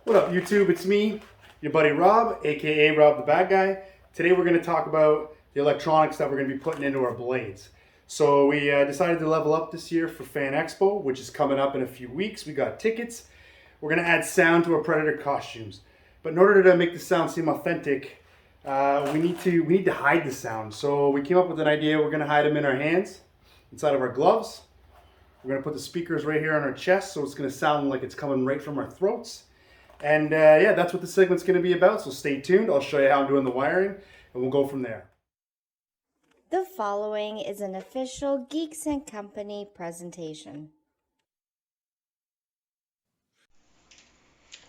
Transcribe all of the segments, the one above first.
What up, YouTube? It's me, your buddy Rob, aka Rob the Bad Guy. Today we're going to talk about the electronics that we're going to be putting into our blades. So we decided to level up this year for Fanexpo, which is coming up in a few weeks. We got tickets. We're going to add sound to our Predator costumes. But in order to make the sound seem authentic, we need to hide the sound. So we came up with an idea. We're going to hide them in our hands, inside of our gloves. We're going to put the speakers right here on our chest, so it's going to sound like it's coming right from our throats. And yeah, that's what the segment's going to be about, so stay tuned. I'll show you how I'm doing the wiring, and we'll go from there. The following is an official Geeks and Company presentation.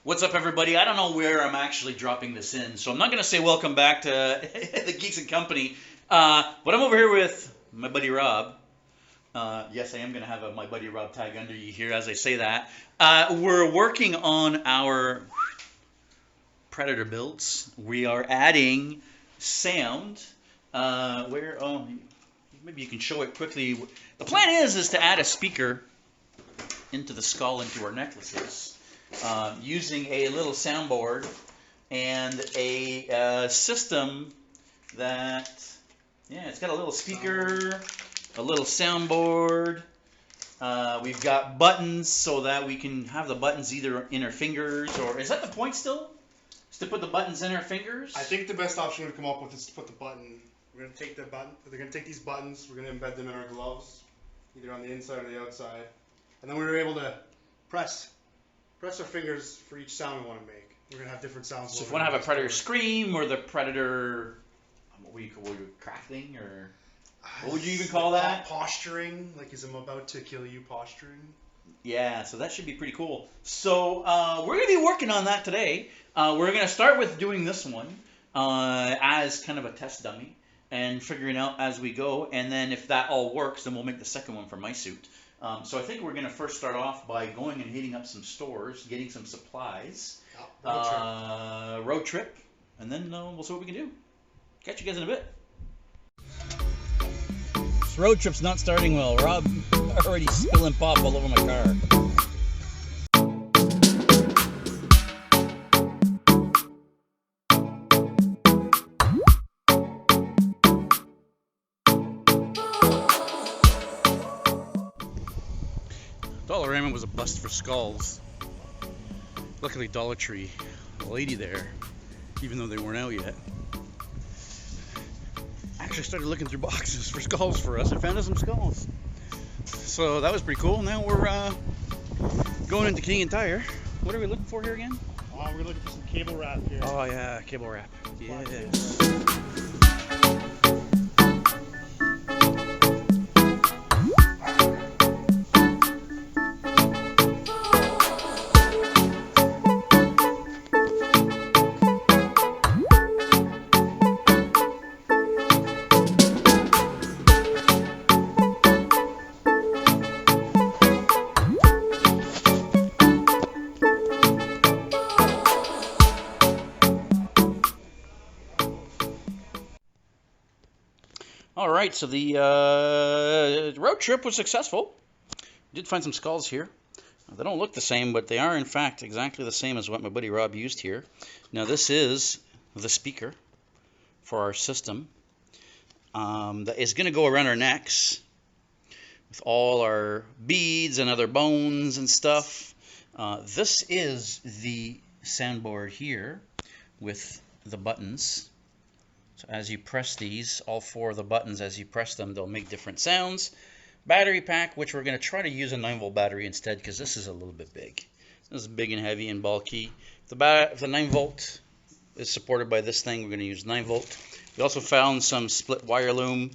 What's up, everybody? I don't know where I'm actually dropping this in, so I'm not going to say welcome back to the Geeks and Company, but I'm over here with my buddy Rob. Yes, I am going to have my buddy Rob tag under you here as I say that. We're working on our Predator builds. We are adding sound. Maybe you can show it quickly. The plan is to add a speaker into the skull, into our necklaces, using a little soundboard and a system that, yeah, it's got a little speaker, a little soundboard. We've got buttons so that we can have the buttons either in our fingers, or is that the point still? Is to put the buttons in our fingers? I think the best option we've come up with is to put the button. We're going to take the button. They're going to take these buttons. We're going to embed them in our gloves, either on the inside or the outside, and then we're able to press our fingers for each sound we want to make. We're going to have different sounds. So if you want to have a Predator scream, or the Predator, what would you call it, cracking, or what would you even call that? Posturing, like as I'm about to kill you, posturing. Yeah, so that should be pretty cool. So we're going to be working on that today. We're going to start with doing this one as kind of a test dummy and figuring out as we go. And then if that all works, then we'll make the second one for my suit. So I think we're going to first start off by going and hitting up some stores, getting some supplies, road trip, and then we'll see what we can do. Catch you guys in a bit. This road trip's not starting well. Rob already spilling pop all over my car. Dollarama was a bust for skulls. Luckily Dollar Tree, the lady there, even though they weren't out yet, actually started looking through boxes for skulls for us and found us some skulls. So that was pretty cool. Now we're going into King and Tire. What are we looking for here again? We're looking for some cable wrap here. Oh yeah, cable wrap. Yes. Alright, so the road trip was successful. Did find some skulls here. They don't look the same, but they are in fact exactly the same as what my buddy Rob used here. Now this is the speaker for our system that is going to go around our necks with all our beads and other bones and stuff. This is the soundboard here with the buttons. So as you press these, all four of the buttons, as you press them, they'll make different sounds. Battery pack, which we're going to try to use a 9-volt battery instead, because this is a little bit big. This is big and heavy and bulky. If the 9-volt is supported by this thing, we're going to use 9-volt. We also found some split wire loom.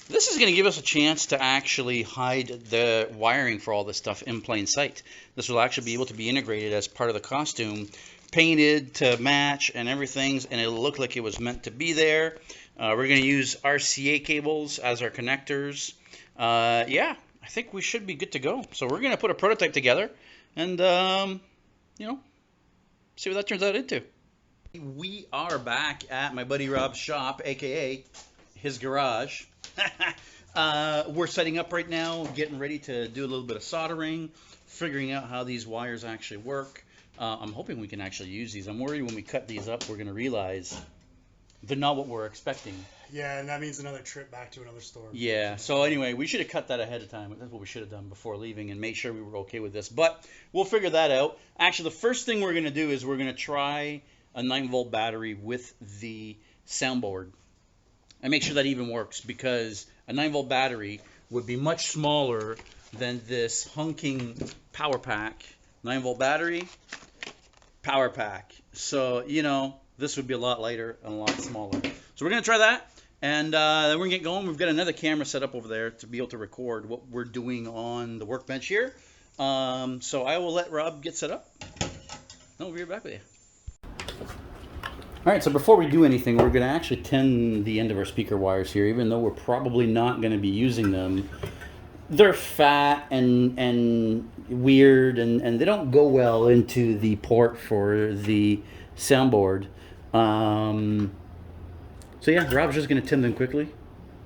This is going to give us a chance to actually hide the wiring for all this stuff in plain sight. This will actually be able to be integrated as part of the costume, painted to match and everything, and it'll look like it was meant to be there. We're going to use RCA cables as our connectors. Yeah, I think we should be good to go. So we're going to put a prototype together and, see what that turns out into. We are back at my buddy Rob's shop, aka his garage. We're setting up right now, getting ready to do a little bit of soldering, figuring out how these wires actually work. I'm hoping we can actually use these. I'm worried when we cut these up, we're going to realize they're not what we're expecting. Yeah, and that means another trip back to another store. Yeah, so anyway, we should have cut that ahead of time. That's what we should have done before leaving and made sure we were okay with this. But we'll figure that out. Actually, the first thing we're going to do is we're going to try a 9-volt battery with the soundboard and make sure that even works, because a 9-volt battery would be much smaller than this hunking power pack. 9-volt battery, power pack. So, you know, this would be a lot lighter and a lot smaller. So we're going to try that, and then we're going to get going. We've got another camera set up over there to be able to record what we're doing on the workbench here. So I will let Rob get set up. We'll be right back with you. All right, so before we do anything, we're going to actually tend the end of our speaker wires here, even though we're probably not going to be using them. They're fat and weird, and they don't go well into the port for the soundboard. So yeah, Rob's just going to tend them quickly,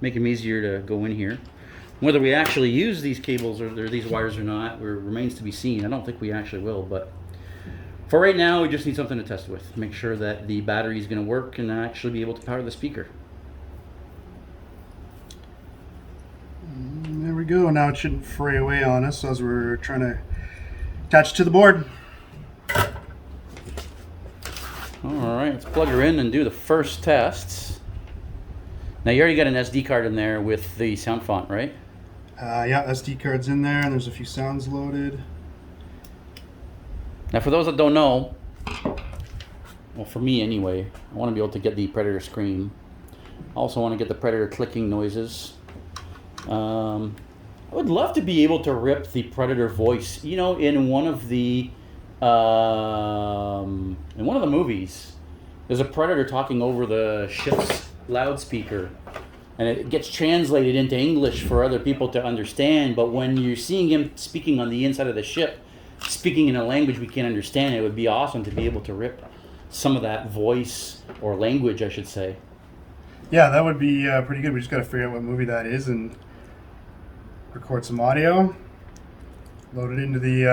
make them easier to go in here. Whether we actually use these cables or these wires or not remains to be seen. I don't think we actually will, but for right now, we just need something to test with. Make sure that the battery is going to work and actually be able to power the speaker. There we go. Now it shouldn't fray away on us as we're trying to attach to the board. All right, let's plug her in and do the first tests. Now you already got an SD card in there with the sound font, right? Yeah, SD card's in there, and there's a few sounds loaded. Now for those that don't know, well for me anyway, I want to be able to get the Predator scream. I also want to get the Predator clicking noises. I would love to be able to rip the Predator voice, you know, in one of the movies. There's a Predator talking over the ship's loudspeaker, and it gets translated into English for other people to understand, but when you're seeing him speaking on the inside of the ship, speaking in a language we can't understand, it would be awesome to be able to rip some of that voice, or language I should say. Yeah, that would be pretty good. We just got to figure out what movie that is and record some audio, load it into the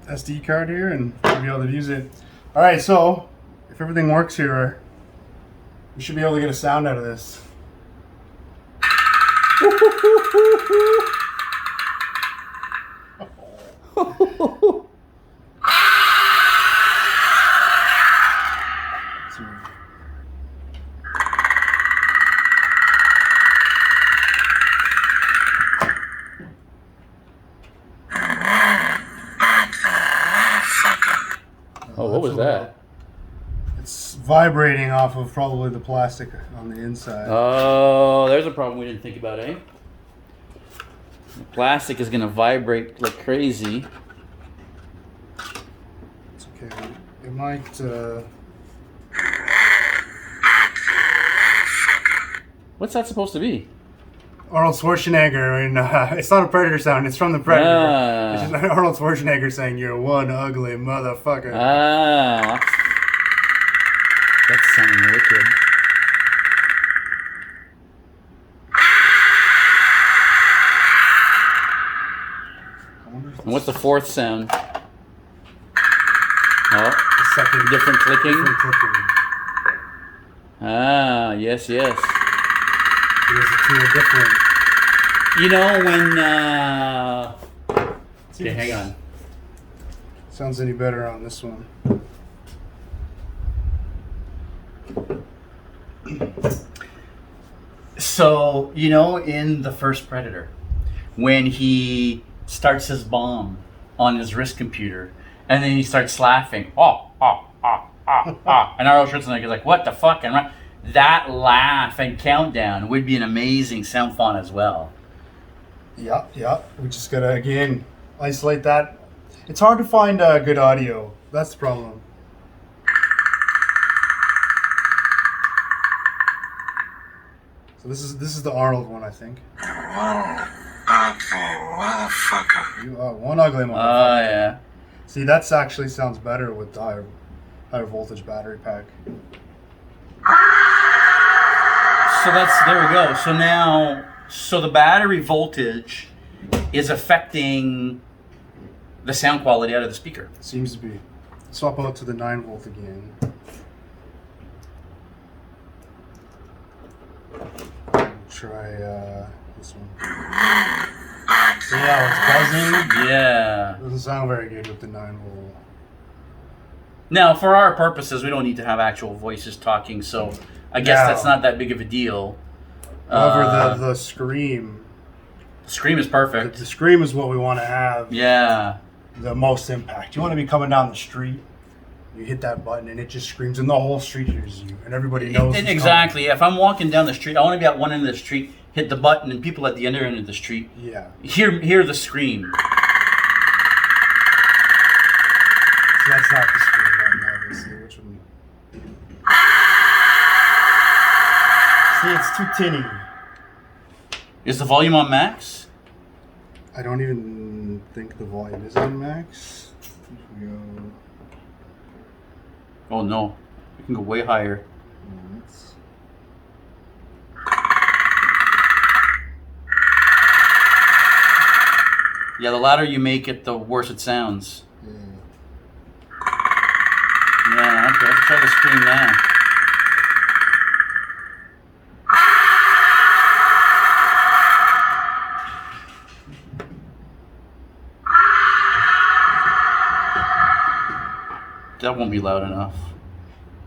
SD card here, and we'll be able to use it. All right, so if everything works here, we should be able to get a sound out of this. Oh, what was that? It's vibrating off of probably the plastic on the inside. Oh, there's a problem we didn't think about, eh? The plastic is going to vibrate like crazy. It's okay. It might... What's that supposed to be? Arnold Schwarzenegger. I mean, it's not a Predator sound. It's from the Predator. Ah. It's just Arnold Schwarzenegger saying, "You're one ugly motherfucker." Ah, that's sounding wicked. And what's the fourth sound? Oh, The second, different clicking. different clicking. Ah, yes, yes. There's the two are different. You know when, okay, hang on. Sounds any better on this one. So, you know, in the first Predator, when he starts his bomb on his wrist computer, and then he starts laughing, and Arnold Schwarzenegger is like, "What the fuck?" And that laugh and countdown would be an amazing sound font as well. Yeah. We just gotta, again, isolate that. It's hard to find good audio. That's the problem. So this is the Arnold one, I think. You are one ugly motherfucker. Oh, yeah. See, that's actually sounds better with the higher voltage battery pack. So there we go. So now, the battery voltage is affecting the sound quality out of the speaker. Seems to be. Swap out to the 9-volt again. Try this one. So yeah, it's buzzing. Yeah. Doesn't sound very good with the 9-volt. Now, for our purposes, we don't need to have actual voices talking, so I guess that's not that big of a deal. However, the scream. Scream is perfect. The scream is what we want to have. Yeah. The most impact. You want to be coming down the street. You hit that button and it just screams, and the whole street hears you, and everybody knows. Exactly. If I'm walking down the street, I want to be at one end of the street, hit the button, and people at the other end of the street hear the scream. So that's not the scream, obviously. Which one? See, it's too tinny. Is the volume on max? I don't even think the volume is on max. We go. Oh no, we can go way higher. Yeah, the louder you make it, the worse it sounds. Yeah, okay, let's try the scream now. That won't be loud enough.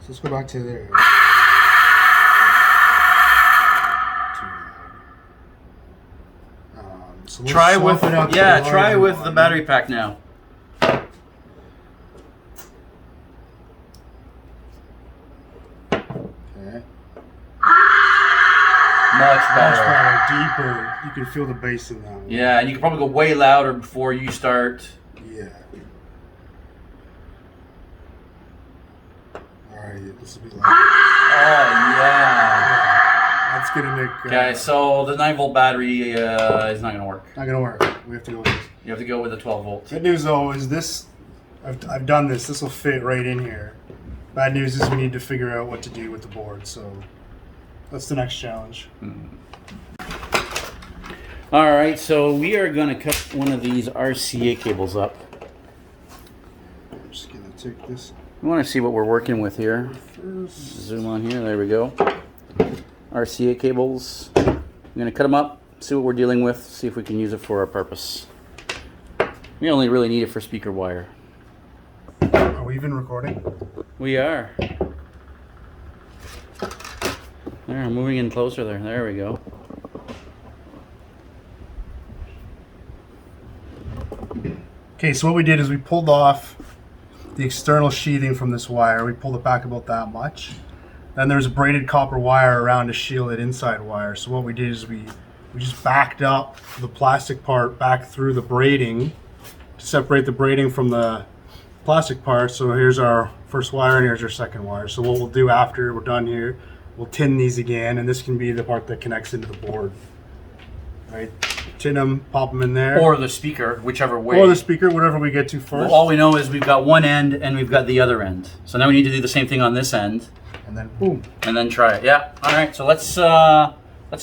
So let's go back to there. So Try with the battery pack now. Okay. Much better. Deeper. You can feel the bass in that one. Yeah, and you can probably go way louder before you start. Yeah. Alright, this will be loud. Oh, yeah. That's gonna make. Okay, so the 9-volt battery is not gonna work. Not gonna work. We have to go with this. You have to go with the 12-volt. Good news though is this. I've done this. This will fit right in here. Bad news is we need to figure out what to do with the board. So that's the next challenge. All right, so we are gonna cut one of these RCA cables up. I'm just gonna take this. We want to see what we're working with here. First. Zoom on here. There we go. RCA cables. I'm going to cut them up, see what we're dealing with, see if we can use it for our purpose. We only really need it for speaker wire. Are we even recording? We are. There, moving in closer there. There we go. Okay, so what we did is we pulled off the external sheathing from this wire. We pulled it back about that much. Then there's a braided copper wire around to shield it inside wire. So what we did is we just backed up the plastic part back through the braiding to separate the braiding from the plastic part. So here's our first wire and here's our second wire. So what we'll do after we're done here, we'll tin these again, and this can be the part that connects into the board. Right? Tin them, pop them in there. Or the speaker, whichever way. Or the speaker, whatever we get to first. Well, all we know is we've got one end and we've got the other end. So now we need to do the same thing on this end. And then boom. And then try it. Yeah. All right. So let's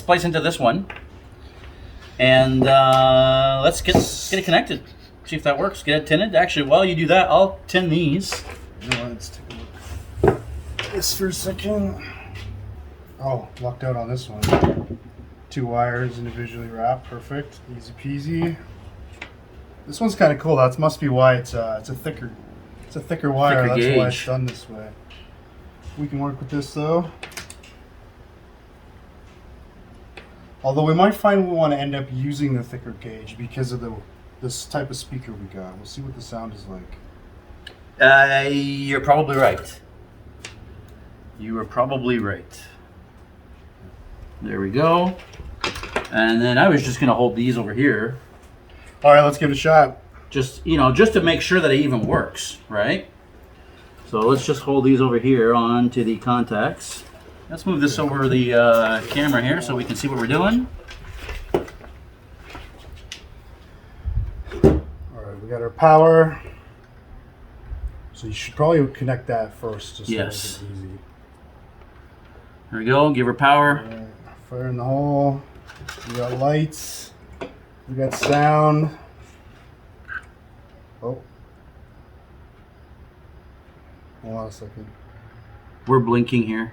place into this one, and let's get it connected. See if that works. Get it tinted. Actually, while you do that, I'll tin these. You know what, let's take a look at this for a second. Oh, lucked out on this one. 2 wires individually wrapped. Perfect. Easy peasy. This one's kind of cool. That must be why it's a thicker wire. That's gauge. why it's done this way. We can work with this though. Although we might find we want to end up using the thicker gauge because of this type of speaker we got. We'll see what the sound is like. You're probably right. You are probably right. There we go. And then I was just gonna hold these over here, All right, let's give it a shot. just to make sure that it even works, right? So let's just hold these over here onto the contacts. Let's move this over the camera here so we can see what we're doing. All right, we got our power. So you should probably connect that first, just Yes. to make it easy. There we go. Give her power. All right, fire in the hole. We got lights. We got sound. Oh. Hold on a second. We're blinking here.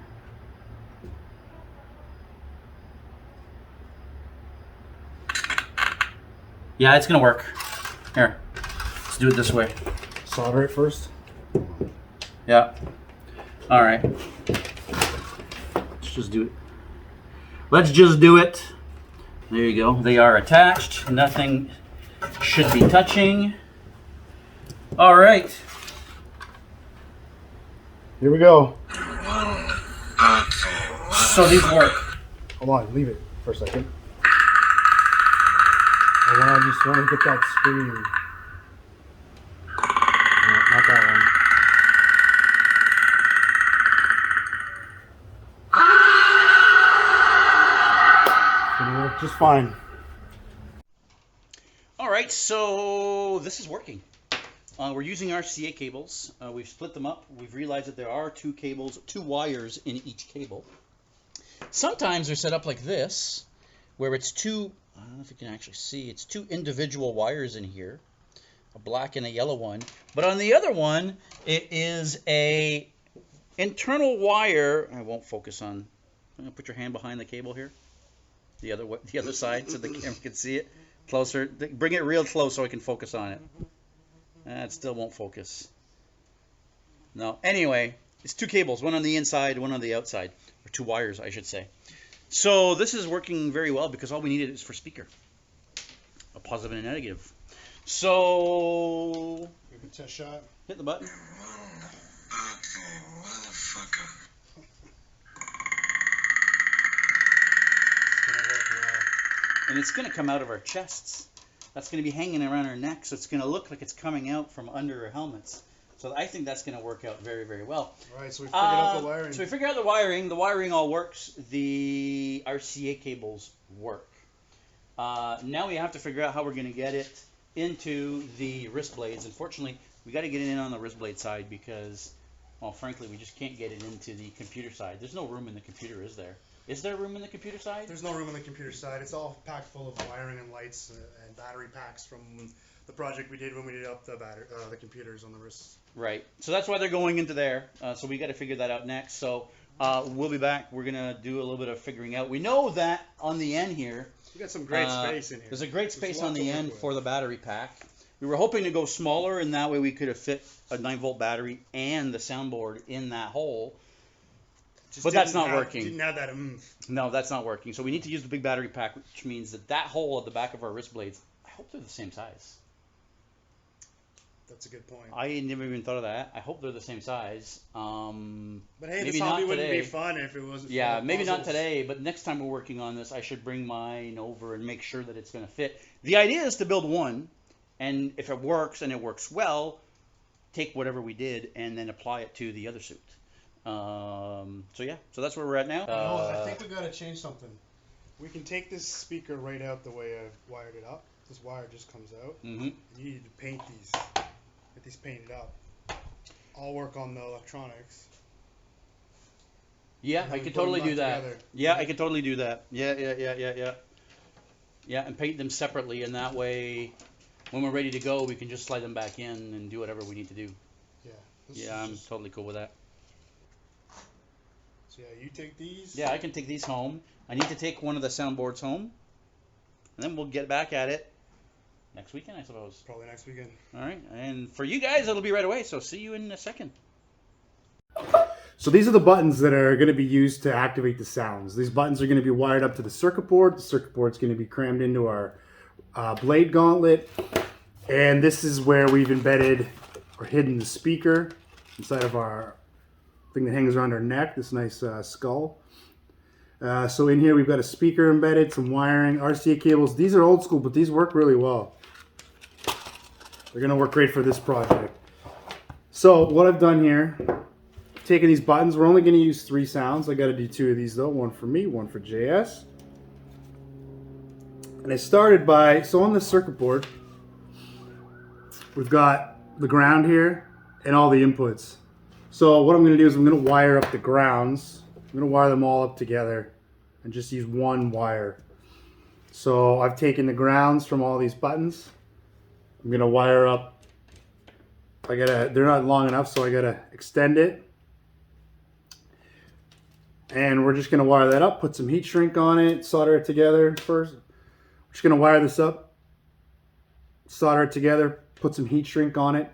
Yeah, it's gonna work. Here, let's do it this way. Solder it first. Yeah. All right. Let's just do it. Let's just do it. There you go. They are attached. Nothing should be touching. All right. Here we go. So these work. Hold on, leave it for a second. I just want to get that screen. No, not that one. It's gonna work just fine. All right, so this is working. We're using RCA cables. We've split them up. We've realized that there are two wires in each cable. Sometimes they're set up like this, where it's two, I don't know if you can actually see, it's two individual wires in here, a black and a yellow one. But on the other one, it is a internal wire. I won't focus on, I'm gonna put your hand behind the cable here, the other side, so the camera can see it. Closer, bring it real close so I can focus on it. It still won't focus. No, anyway, it's two cables, one on the inside, one on the outside, or two wires, I should say. So this is working very well because all we needed is for speaker, a positive and a negative. So Give it a test shot. hit the button. And it's going to come out of our chests. That's going to be hanging around our necks, so it's going to look like it's coming out from under our helmets. So I think that's going to work out very, very well. All right, so we figured out the wiring. So we figured out the wiring. The wiring all works. The RCA cables work. Now we have to figure out how we're going to get it into the wrist blades. Unfortunately, we got to get it in on the wrist blade side because, well, frankly, we just can't get it into the computer side. There's no room in the computer, is there? Is there room in the computer side? There's no room on the computer side. It's all packed full of wiring and lights and battery packs from the project we did when we did up the computers on the wrists. Right. So that's why they're going into there. So we got to figure that out next. So we'll be back. We're gonna do a little bit of figuring out. We know that on the end here, We got some great space in here. there's a great space on lots the to work end with. for the battery pack. We were hoping to go smaller, and that way we could have fit a 9-volt battery and the soundboard in that hole. Just But that's didn't not have- working. Didn't have that oomph. No, that's not working. So we need to use the big battery pack, which means that hole at the back of our wrist blades, I hope they're the same size. That's a good point. I never even thought of that. I hope they're the same size. But hey, maybe this hobby not wouldn't today. be fun if it wasn't. Yeah, for the maybe not puzzles. today, but next time we're working on this, I should bring mine over and make sure that it's going to fit. The idea is to build one, and if it works and it works well, take whatever we did and then apply it to the other suit. So yeah, so that's where we're at now. I think we gotta change something. We can take this speaker right out the way I've wired it up. This wire just comes out. Mm-hmm. You need to paint these. Get these painted up. I'll work on the electronics. Yeah, And I then could put 'em totally back do that. together. Yeah, I could totally do that. Yeah. Yeah, and paint them separately, and that way, when we're ready to go, we can just slide them back in and do whatever we need to do. Yeah. This Yeah, is I'm just- totally cool with that. So yeah, you take these. Yeah, I can take these home. I need to take one of the soundboards home, and then we'll get back at it next weekend, I suppose. Probably next weekend. All right, and for you guys, it'll be right away. So see you in a second. So these are the buttons that are going to be used to activate the sounds. These buttons are going to be wired up to the circuit board. The circuit board's going to be crammed into our blade gauntlet. And this is where we've embedded or hidden the speaker inside of our thing that hangs around our neck, this nice skull. So in here we've got a speaker embedded, some wiring, RCA cables. These are old school, but these work really well. They're going to work great for this project. So what I've done here, taking these buttons, we're only going to use 3 sounds. I got to do 2 of these though, one for me, one for JS. And I started by, so on the circuit board, we've got the ground here and all the inputs. So what I'm going to do is I'm going to wire up the grounds. I'm going to wire them all up together and just use one wire. So I've taken the grounds from all these buttons. I'm going to wire up they're not long enough, so I gotta extend it. And we're just gonna wire that up, put some heat shrink on it, solder it together first. We're just gonna wire this up, solder it together, put some heat shrink on it,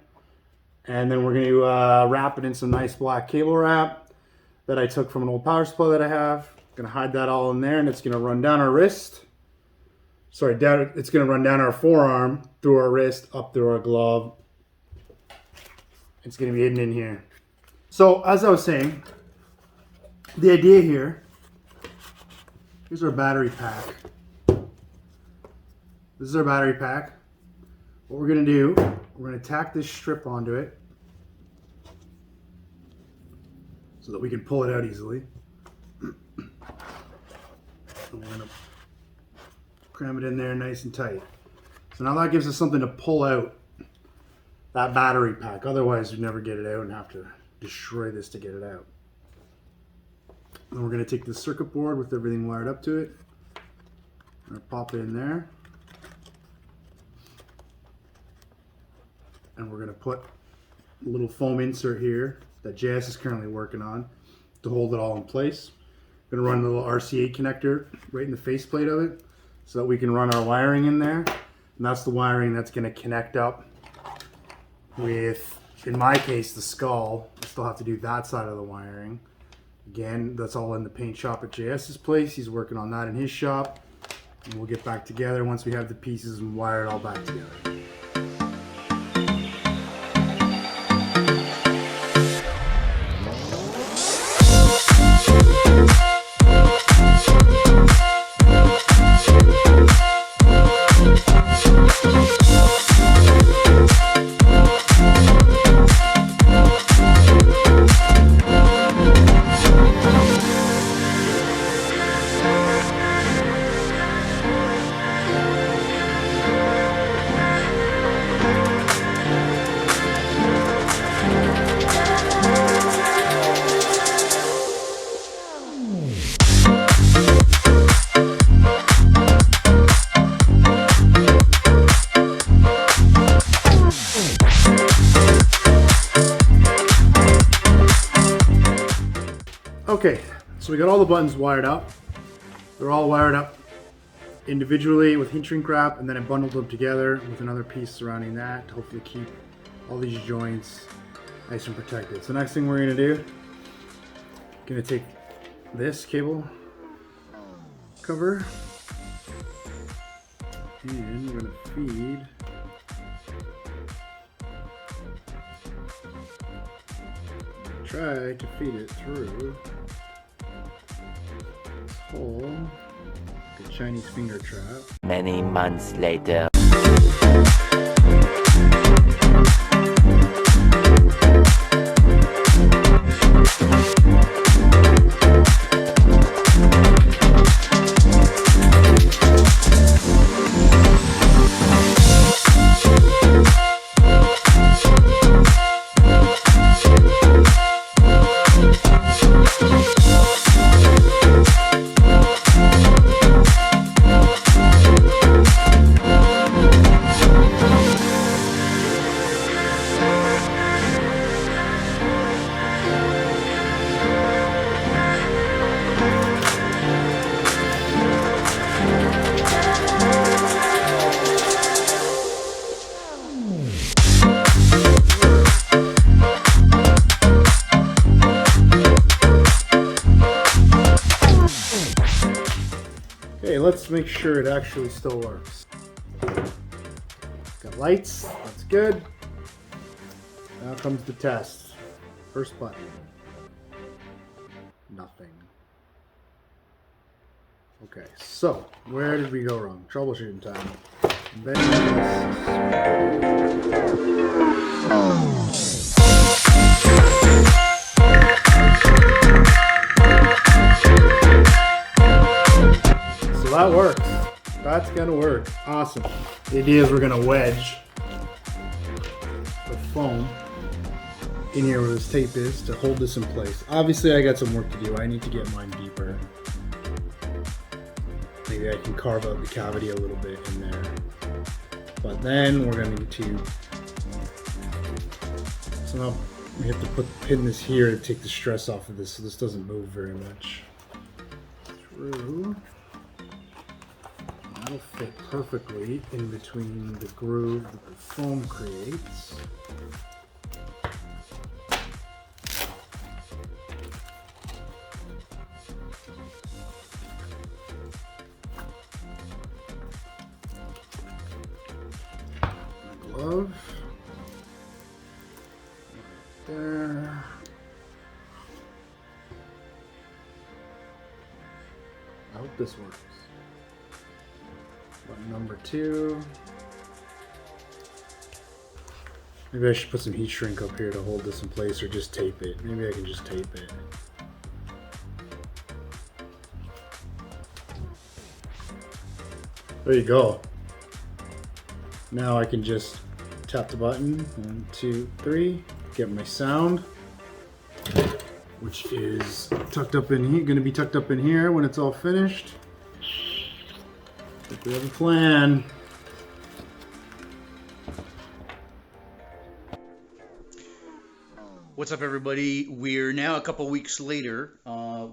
and then we're gonna wrap it in some nice black cable wrap that I took from an old power supply that I have. Gonna hide that all in there, and it's gonna run down our wrist. Sorry, it's gonna run down our forearm, through our wrist, up through our glove. It's gonna be hidden in here. So as I was saying, the idea here, here's our battery pack. This is our battery pack. What we're gonna do, we're gonna tack this strip onto it so that we can pull it out easily. And we're gonna cram it in there nice and tight. So now that gives us something to pull out that battery pack. Otherwise, we'd never get it out and have to destroy this to get it out. Then we're going to take the circuit board with everything wired up to it. We're going to pop it in there. And we're going to put a little foam insert here that JS is currently working on to hold it all in place. We're going to run a little RCA connector right in the faceplate of it so that we can run our wiring in there. And that's the wiring that's going to connect up with, in my case, the skull. I still have to do that side of the wiring. Again, that's all in the paint shop at JS's place. He's working on that in his shop. And we'll get back together once we have the pieces and wire it all back together. Okay, so we got all the buttons wired up. They're all wired up individually with heat shrink wrap, and then I bundled them together with another piece surrounding that to hopefully keep all these joints nice and protected. So next thing we're going to do, going to take this cable cover and we're going to feed try to feed it through this hole, like a Chinese finger trap. Many months later. Okay, let's make sure it actually still works. Got lights, that's good. Now comes the test. First button. Nothing. Okay, so where did we go wrong? Troubleshooting time. So that works. That's gonna work. Awesome. The idea is we're gonna wedge the foam in here where this tape is to hold this in place. Obviously I got some work to do. I need to get mine deeper. Maybe I can carve out the cavity a little bit in there. But then we're going to So now we have to pin this here to take the stress off of this so this doesn't move very much. Through. That'll fit perfectly in between the groove that the foam creates. Glove. There. I hope this works. Button number 2. Maybe I should put some heat shrink up here to hold this in place, or just tape it. Maybe I can just tape it. There you go. Now I can just tap the button. 1, 2, 3. Get my sound, which is tucked up in here. Going to be tucked up in here when it's all finished. I think we have a plan. What's up, everybody? We're now a couple weeks later.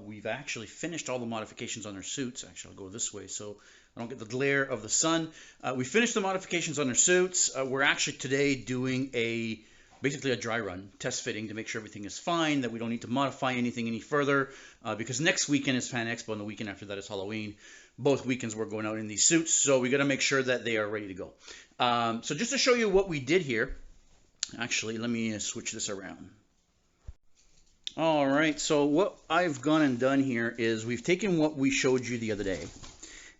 We've actually finished all the modifications on our suits. Actually, I'll go this way so I don't get the glare of the sun. We finished the modifications on our suits. We're actually today doing basically a dry run, test fitting, to make sure everything is fine, that we don't need to modify anything any further, because next weekend is Fanexpo and the weekend after that is Halloween. Both weekends we're going out in these suits, so we got to make sure that they are ready to go. So just to show you what we did here, actually, let me switch this around. All right, so what I've gone and done here is we've taken what we showed you the other day,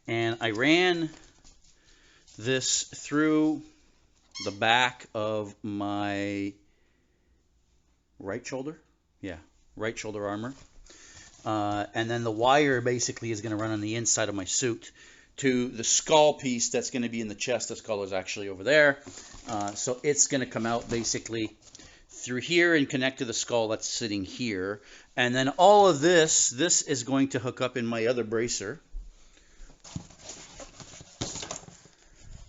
and I ran this through the back of my right shoulder. Yeah, right shoulder armor. And then the wire basically is going to run on the inside of my suit to the skull piece that's going to be in the chest. The skull is actually over there. So it's going to come out basically through here and connect to the skull that's sitting here. And then all of this is going to hook up in my other bracer.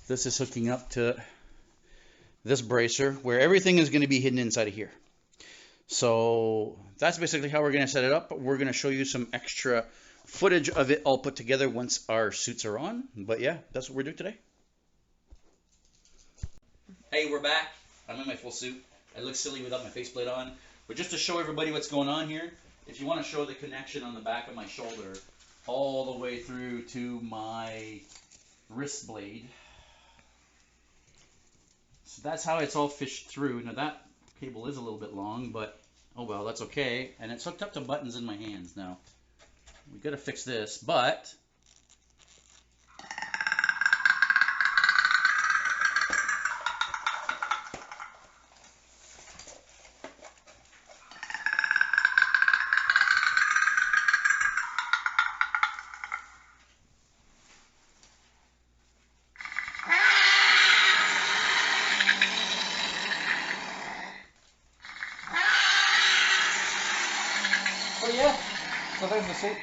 This is hooking up to this bracer where everything is going to be hidden inside of here. So that's basically how we're going to set it up. We're going to show you some extra footage of it all put together once our suits are on. But yeah, that's what we're doing today. Hey, we're back. I'm in my full suit. I look silly without my faceplate on. But just to show everybody what's going on here, if you want to show the connection on the back of my shoulder all the way through to my wrist blade. So that's how it's all fished through. Now that cable is a little bit long, but oh well, that's okay. And it's hooked up to buttons in my hands now. We gotta fix this, but yeah, so there's the suit.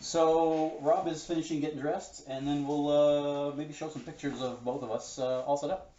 So Rob is finishing getting dressed, and then we'll maybe show some pictures of both of us all set up.